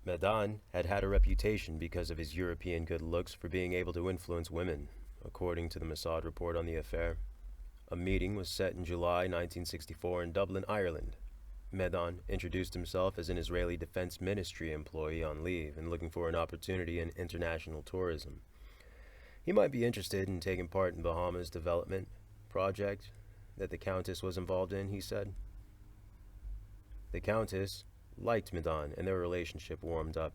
Medan had had a reputation because of his European good looks for being able to influence women, according to the Mossad report on the affair. A meeting was set in July 1964 in Dublin, Ireland. Medan introduced himself as an Israeli Defense Ministry employee on leave and looking for an opportunity in international tourism. He might be interested in taking part in Bahamas development project that the Countess was involved in, he said. The Countess liked Medan and their relationship warmed up.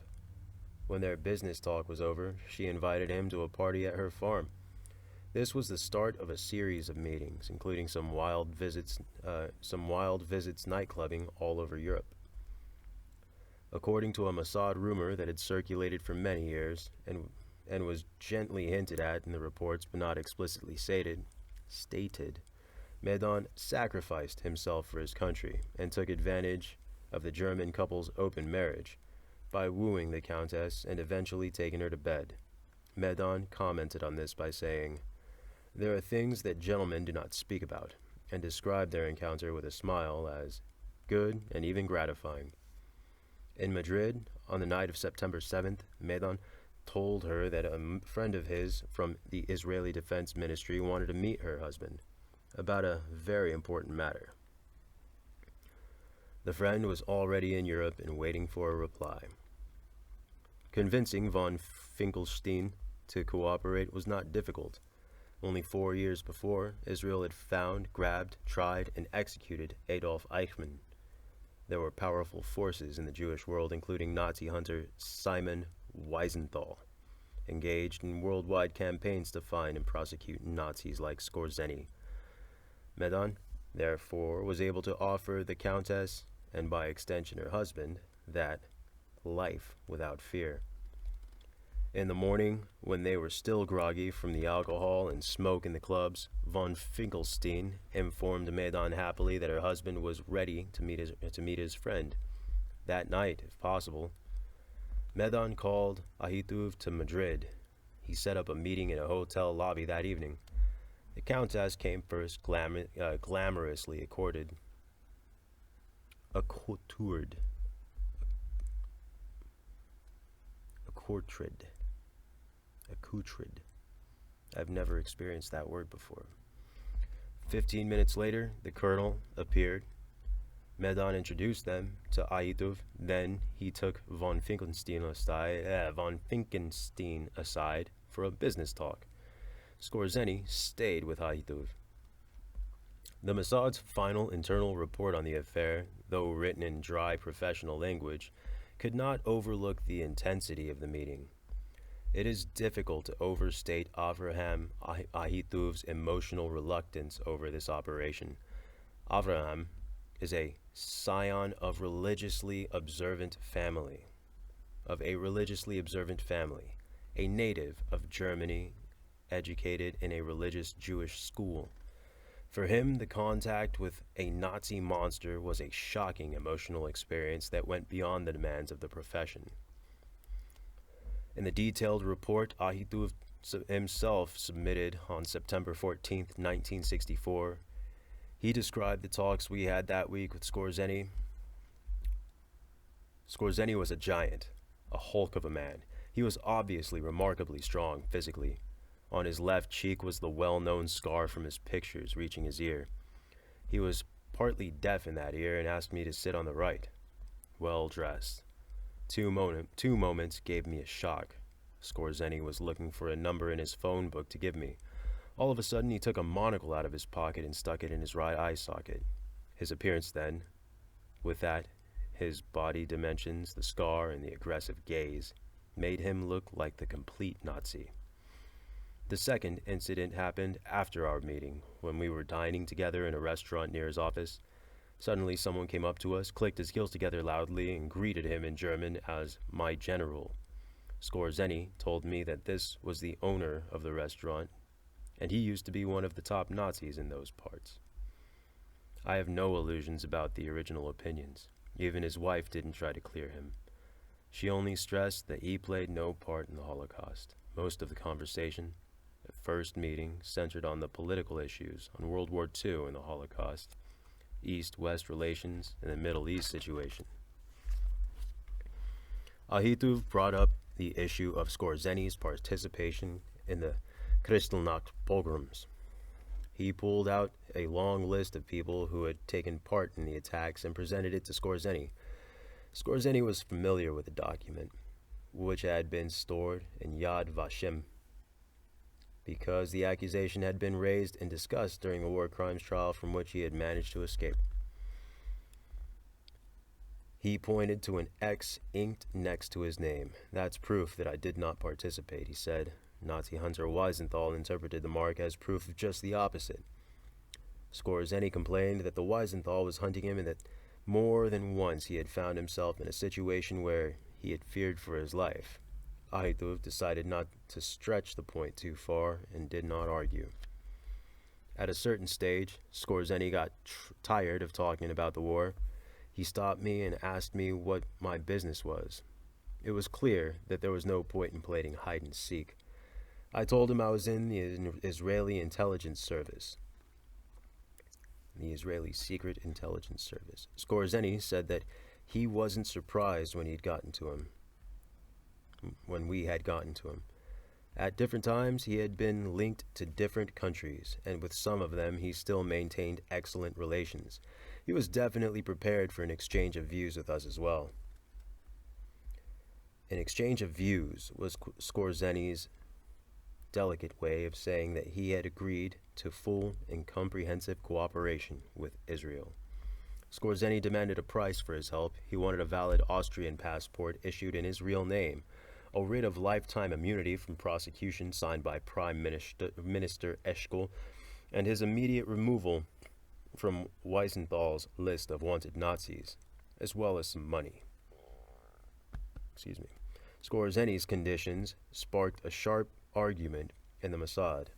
When their business talk was over, she invited him to a party at her farm. This was the start of a series of meetings, including some wild visits nightclubbing all over Europe. According to a Mossad rumor that had circulated for many years and was gently hinted at in the reports but not explicitly stated, Medan sacrificed himself for his country and took advantage of the German couple's open marriage by wooing the Countess and eventually taking her to bed. Medan commented on this by saying, "There are things that gentlemen do not speak about," and described their encounter with a smile as good and even gratifying. In Madrid, on the night of September 7th, Medan told her that a friend of his from the Israeli Defense Ministry wanted to meet her husband about a very important matter. The friend was already in Europe and waiting for a reply. Convincing von Finkelstein to cooperate was not difficult. Only 4 years before, Israel had found, grabbed, tried, and executed Adolf Eichmann. There were powerful forces in the Jewish world, including Nazi hunter Simon Wiesenthal, engaged in worldwide campaigns to find and prosecute Nazis like Skorzeny. Medan, therefore, was able to offer the Countess, and by extension her husband, that life without fear. In the morning, when they were still groggy from the alcohol and smoke in the clubs, von Finkelstein informed Medan happily that her husband was ready to meet his friend. That night, if possible, Medan called Ahituv to Madrid. He set up a meeting in a hotel lobby that evening. The Countess came first, glamorously accoutrée. I've never experienced that word before. 15 minutes later, the colonel appeared. Medan introduced them to Ahituv. Then he took von Finkelstein aside for a business talk. Skorzeny stayed with Ahituv. The Mossad's final internal report on the affair, though written in dry professional language, could not overlook the intensity of the meeting. It is difficult to overstate Avraham Ahituv's emotional reluctance over this operation. Avraham is a scion of a religiously observant family, a native of Germany, educated in a religious Jewish school. For him, the contact with a Nazi monster was a shocking emotional experience that went beyond the demands of the profession. In the detailed report Ahituv himself submitted on September 14, 1964, he described the talks we had that week with Skorzeny. Skorzeny was a giant, a hulk of a man. He was obviously remarkably strong physically. On his left cheek was the well-known scar from his pictures reaching his ear. He was partly deaf in that ear and asked me to sit on the right. Well dressed. Two moments gave me a shock. Skorzeny was looking for a number in his phone book to give me. All of a sudden, he took a monocle out of his pocket and stuck it in his right eye socket. His appearance then, with that, his body dimensions, the scar, and the aggressive gaze, made him look like the complete Nazi. The second incident happened after our meeting, when we were dining together in a restaurant near his office. Suddenly, someone came up to us, clicked his heels together loudly, and greeted him in German as "my general." Skorzeny told me that this was the owner of the restaurant, and he used to be one of the top Nazis in those parts. I have no illusions about the original opinions. Even his wife didn't try to clear him. She only stressed that he played no part in the Holocaust. Most of the conversation, the first meeting, centered on the political issues, on World War II and the Holocaust, East-West relations, and the Middle East situation. Ahituv brought up the issue of Skorzeny's participation in the Kristallnacht pogroms. He pulled out a long list of people who had taken part in the attacks and presented it to Skorzeny. Skorzeny was familiar with the document, which had been stored in Yad Vashem, because the accusation had been raised and discussed during the war crimes trial from which he had managed to escape. He pointed to an X inked next to his name. "That's proof that I did not participate," he said. Nazi hunter Wiesenthal interpreted the mark as proof of just the opposite. Skorzeny complained that the Wiesenthal was hunting him and that more than once he had found himself in a situation where he had feared for his life. Ahituv decided not to stretch the point too far and did not argue. At a certain stage, Skorzeny got tired of talking about the war. He stopped me and asked me what my business was. It was clear that there was no point in playing hide and seek. I told him I was in the Israeli intelligence service. The Israeli Secret Intelligence Service. Skorzeny said that he wasn't surprised when we had gotten to him. At different times, he had been linked to different countries, and with some of them, he still maintained excellent relations. He was definitely prepared for an exchange of views with us as well. An exchange of views was Skorzeny's delicate way of saying that he had agreed to full and comprehensive cooperation with Israel. Skorzeny demanded a price for his help. He wanted a valid Austrian passport issued in his real name, a writ of lifetime immunity from prosecution signed by Prime Minister Eshkol, and his immediate removal from Wiesenthal's list of wanted Nazis, as well as some money. Skorzeny's conditions sparked a sharp argument in the Mossad.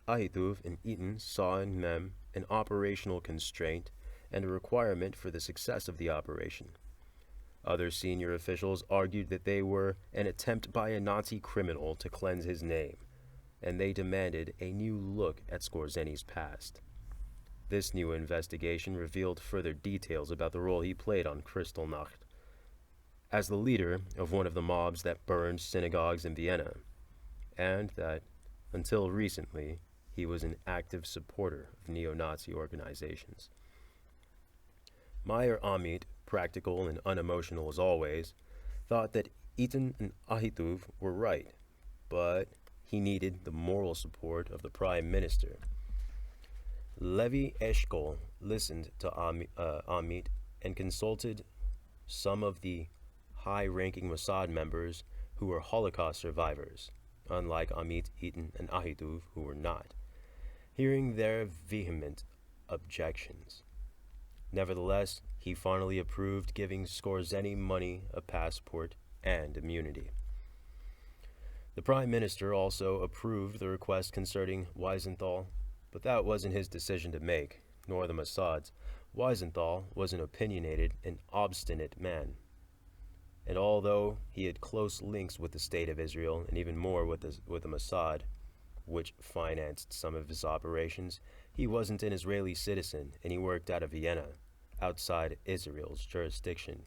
Ahituv and Eaton saw in them an operational constraint and a requirement for the success of the operation. Other senior officials argued that they were an attempt by a Nazi criminal to cleanse his name, and they demanded a new look at Skorzeny's past. This new investigation revealed further details about the role he played on Kristallnacht as the leader of one of the mobs that burned synagogues in Vienna, and that, until recently, he was an active supporter of neo-Nazi organizations. Meyer Amit, practical and unemotional as always, thought that Eaton and Ahituv were right, but he needed the moral support of the Prime Minister. Levi Eshkol listened to Amit and consulted some of the high-ranking Mossad members who were Holocaust survivors, unlike Amit, Eaton, and Ahituv, who were not, hearing their vehement objections. Nevertheless, he finally approved giving Skorzeny money, a passport, and immunity. The Prime Minister also approved the request concerning Wiesenthal, but that wasn't his decision to make, nor the Mossad's. Wiesenthal was an opinionated and obstinate man, and although he had close links with the State of Israel, and even more with the Mossad, which financed some of his operations, he wasn't an Israeli citizen, and he worked out of Vienna, outside Israel's jurisdiction.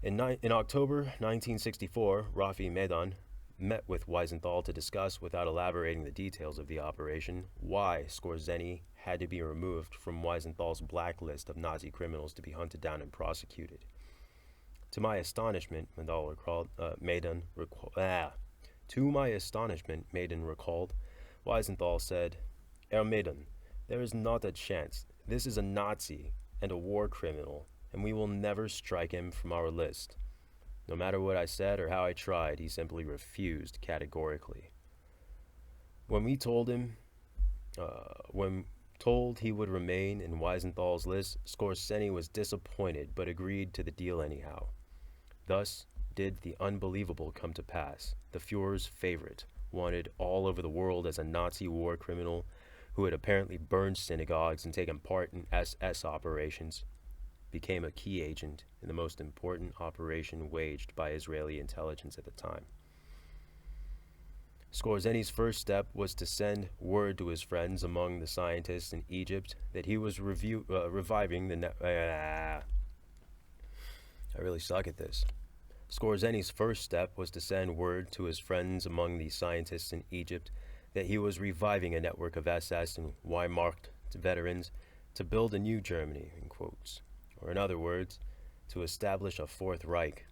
In October 1964, Rafi Meidan met with Wiesenthal to discuss, without elaborating the details of the operation, why Skorzeny had to be removed from Wiesenthal's blacklist of Nazi criminals to be hunted down and prosecuted. To my astonishment, Meidan recalled, Wiesenthal said, "Herr Meidan, there is not a chance. This is a Nazi and a war criminal, and we will never strike him from our list." No matter what I said or how I tried, he simply refused categorically. When told he would remain in Wiesenthal's list, Skorzeny was disappointed but agreed to the deal anyhow. Thus did the unbelievable come to pass. The Fuhrer's favorite, wanted all over the world as a Nazi war criminal who had apparently burned synagogues and taken part in SS operations, became a key agent in the most important operation waged by Israeli intelligence at the time. Skorzeny's first step was to send word to his friends among the scientists in Egypt that he was reviving the... I really suck at this. Scorzeni's first step was to send word to his friends among the scientists in Egypt that he was reviving a network of SS and Wehrmacht veterans to build a new Germany, in quotes, or in other words, to establish a Fourth Reich.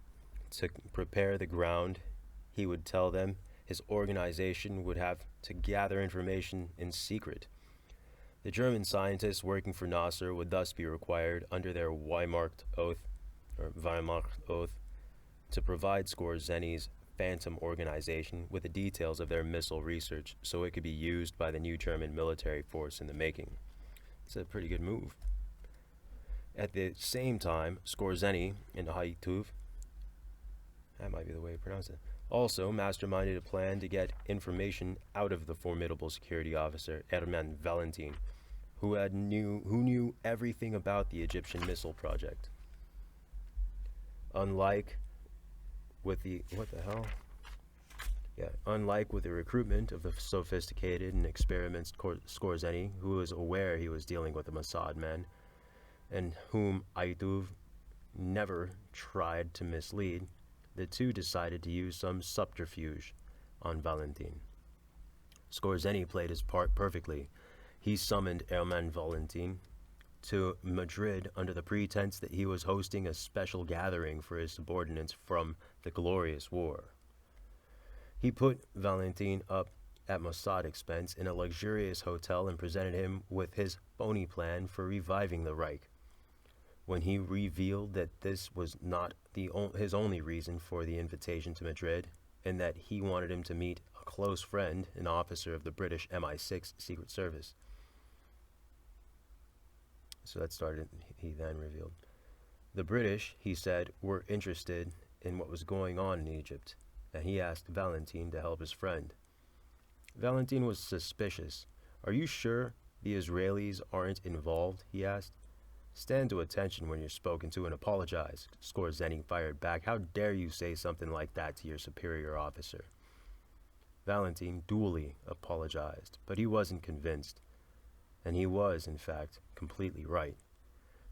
To prepare the ground, he would tell them his organization would have to gather information in secret. The German scientists working for Nasser would thus be required, under their Wehrmacht oath, to provide Skorzeni's Phantom organization with the details of their missile research so it could be used by the new German military force in the making. It's a pretty good move. At the same time, Skorzeny and Haituv, that might be the way to pronounce it, also masterminded a plan to get information out of the formidable security officer Herman Valentin, who knew everything about the Egyptian missile project. Unlike with the recruitment of the sophisticated and experienced Skorzeny, who was aware he was dealing with a Mossad man, and whom Aituv never tried to mislead, the two decided to use some subterfuge on Valentin. Skorzeny played his part perfectly. He summoned Herman Valentin to Madrid under the pretense that he was hosting a special gathering for his subordinates from the Glorious War. He put Valentin up at Mossad expense in a luxurious hotel and presented him with his phony plan for reviving the Reich. When he revealed that this was not his only reason for the invitation to Madrid, and that he wanted him to meet a close friend, an officer of the British MI6 Secret Service. So that started, he then revealed. The British, he said, were interested in what was going on in Egypt, and he asked Valentin to help his friend. Valentin was suspicious. "Are you sure the Israelis aren't involved?" he asked. "Stand to attention when you're spoken to and apologize," Skorzeny fired back. "How dare you say something like that to your superior officer?" Valentin duly apologized, but he wasn't convinced. And he was, in fact, completely right.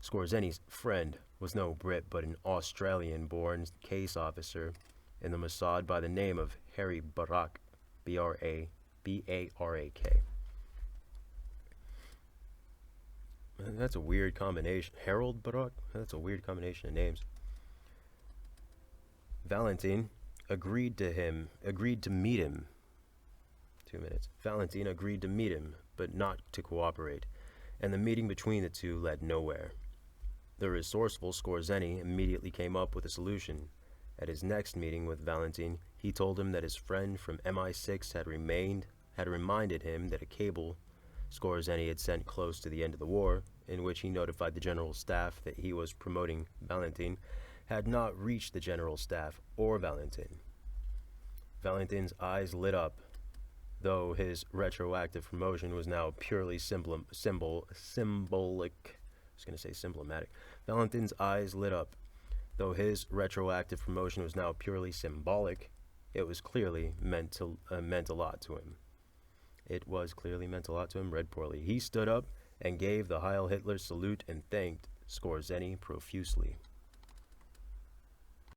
Skorzeny's friend was no Brit, but an Australian-born case officer in the Mossad by the name of Harry Barak, B-A-R-A-K. That's a weird combination. Harold Barak? That's a weird combination of names. Valentin agreed to meet him. 2 minutes. Valentin agreed to meet him, but not to cooperate, and the meeting between the two led nowhere. The resourceful Skorzeny immediately came up with a solution. At his next meeting with Valentin, he told him that his friend from MI6 had reminded him that a cable Skorzeny had sent close to the end of the war, in which he notified the general staff that he was promoting Valentin, had not reached the general staff or Valentin. Valentin's eyes lit up, though his retroactive promotion was now purely symbolic. I was going to say symptomatic. Valentin's eyes lit up. Though his retroactive promotion was now purely symbolic, it was clearly meant a lot to him. It was clearly meant a lot to him. Read poorly. He stood up and gave the Heil Hitler salute and thanked Skorzeny profusely.